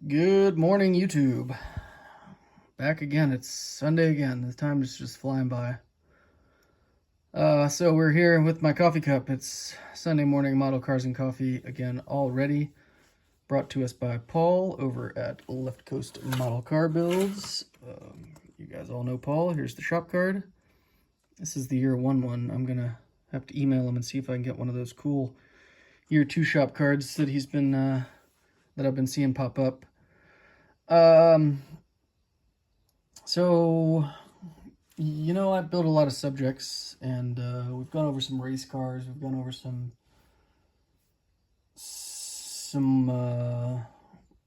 Good morning, YouTube. Back again. It's Sunday again. The time is just flying by. So we're here with my coffee cup. It's Sunday morning model cars and coffee again already. Brought to us by Paul over at Left Coast Model Car Builds. You guys all know Paul. Here's the shop card. This is the year one. I'm gonna have to email him and see if I can get one of those cool year two shop cards that he's been that I've been seeing pop up. So, I built a lot of subjects, and we've gone over some race cars. We've gone over some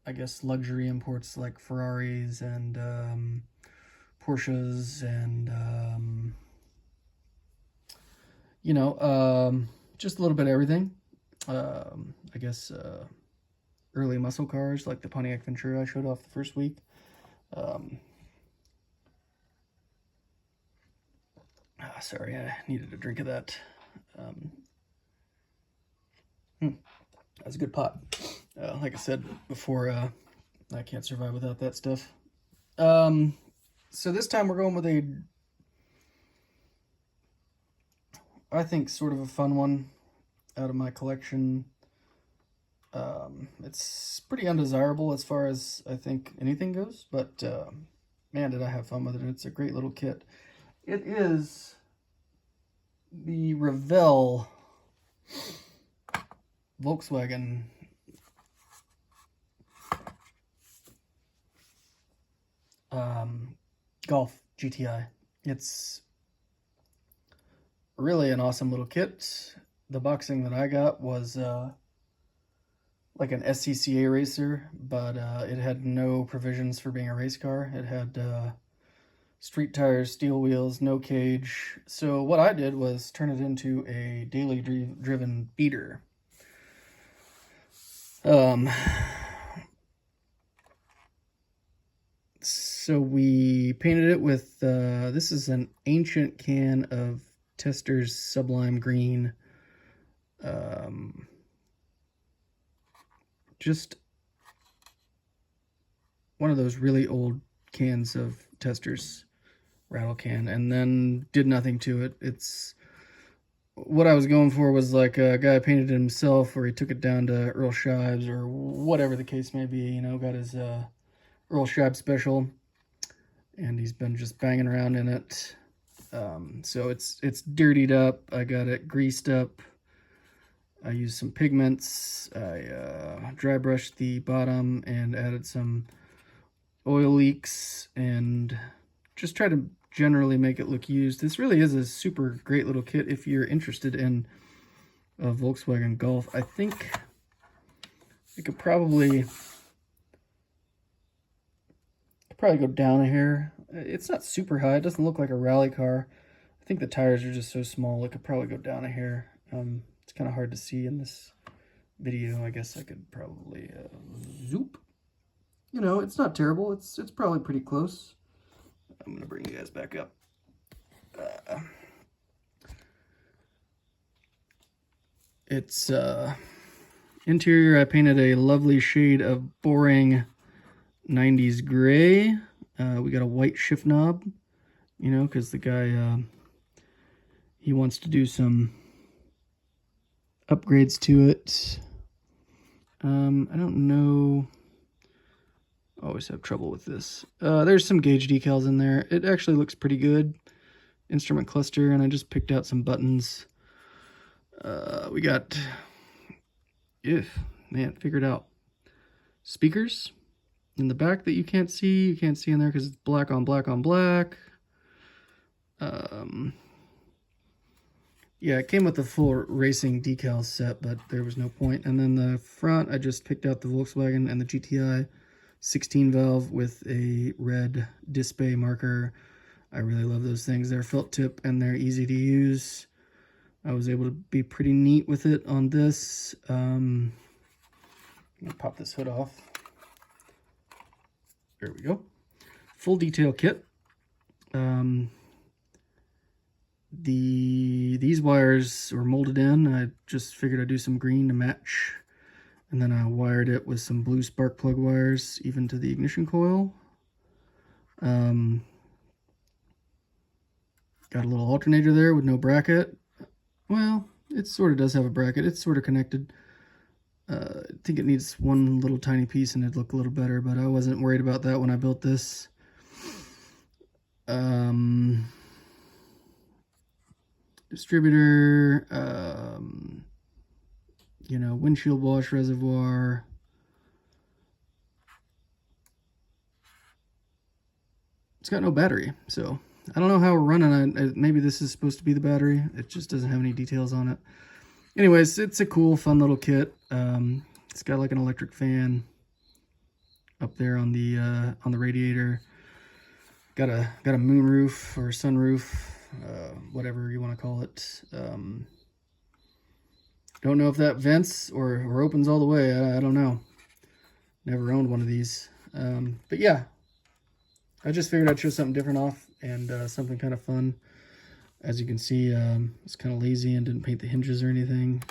I guess, luxury imports like Ferraris and Porsches, and just a little bit of everything. I guess early muscle cars like the Pontiac Ventura I showed off the first week. Sorry, I needed a drink of that. That's a good pot. Like I said before, I can't survive without that stuff. So this time we're going with I think, sort of a fun one out of my collection. It's pretty undesirable as far as I think anything goes, but man, did I have fun with it. It's a great little kit. It is the Revell Volkswagen Golf GTI. It's really an awesome little kit. The boxing that I got was like an SCCA racer, but it had no provisions for being a race car. It had street tires, steel wheels, no cage. So what I did was turn it into a daily driven beater. So we painted it with, this is an ancient can of Testors Sublime Green. Just one of those really old cans of Testors rattle can, and then did nothing to it. It's what I was going for was like a guy painted it himself, or he took it down to Earl Scheib's, or whatever the case may be. Got his Earl Scheib special, and he's been just banging around in it. So it's dirtied up. I got it greased up. I used some pigments. I dry brushed the bottom and added some oil leaks, and just try to generally make it look used. This really is a super great little kit if you're interested in a Volkswagen Golf. I think it could probably go down a hair. It's not super high. It doesn't look like a rally car. I think the tires are just so small it could probably go down a hair. It's kind of hard to see in this video. I guess I could probably zoop. It's not terrible. It's probably pretty close. I'm gonna bring you guys back up. It's interior. I painted a lovely shade of boring 90s gray. We got a white shift knob, because the guy he wants to do some upgrades to it. I don't know. I always have trouble with this. There's some gauge decals in there. It actually looks pretty good. Instrument cluster, and I just picked out some buttons. We got, figured out speakers in the back that you can't see. You can't see in there because it's black on black on black. Yeah, it came with the full racing decal set, but there was no point. And then the front, I just picked out the Volkswagen and the GTI 16 valve with a red display marker. I really love those things. They're felt tip and they're easy to use. I was able to be pretty neat with it on this. I'm gonna pop this hood off. There we go. Full detail kit. These wires were molded in. I just figured I'd do some green to match And then I wired it with some blue spark plug wires, even to the ignition coil. Got a little alternator there with no bracket. Well, it sort of does have a bracket. It's sort of connected. I think it needs one little tiny piece and it'd look a little better, but I wasn't worried about that when I built this. Distributor, you know, windshield wash reservoir. It's got no battery, so I don't know how we're running it. Maybe this is supposed to be the battery. It just doesn't have any details on it. Anyways, it's a cool, fun little kit. It's got like an electric fan up there on the radiator. Got a moonroof or sunroof, whatever you want to call it. Don't know if that vents or opens all the way. I don't know. Never owned one of these. But yeah, I just figured I'd show something different off and something kind of fun. As you can see, it's kind of lazy and didn't paint the hinges or anything.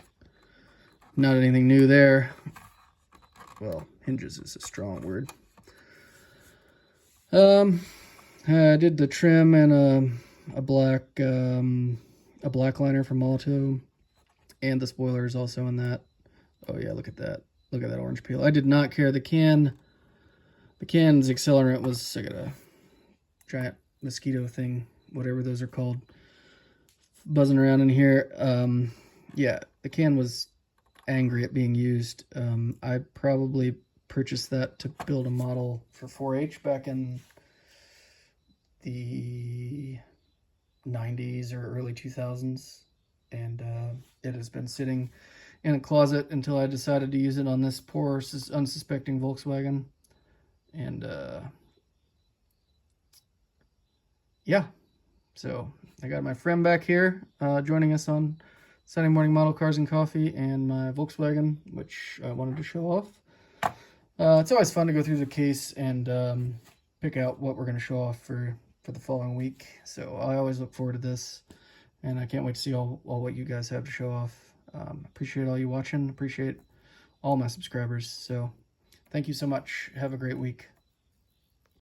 Not anything new there. Well, hinges is a strong word. I did the trim and a black liner from Molotow, and the spoiler is also in that. Oh yeah, look at that. Look at that orange peel. I did not care. The can's accelerant was, I got a giant mosquito thing, whatever those are called, buzzing around in here. Yeah, the can was angry at being used. I probably purchased that to build a model for 4-H back in the 90s or early 2000s, and it has been sitting in a closet until I decided to use it on this poor unsuspecting Volkswagen. And yeah, so I got my friend back here joining us on Sunday Morning Model Cars and Coffee, and my Volkswagen, which I wanted to show off. It's always fun to go through the case and pick out what we're going to show off for the following week. So I always look forward to this, and I can't wait to see all what you guys have to show off. Appreciate all you watching. Appreciate all my subscribers. So thank you so much. Have a great week.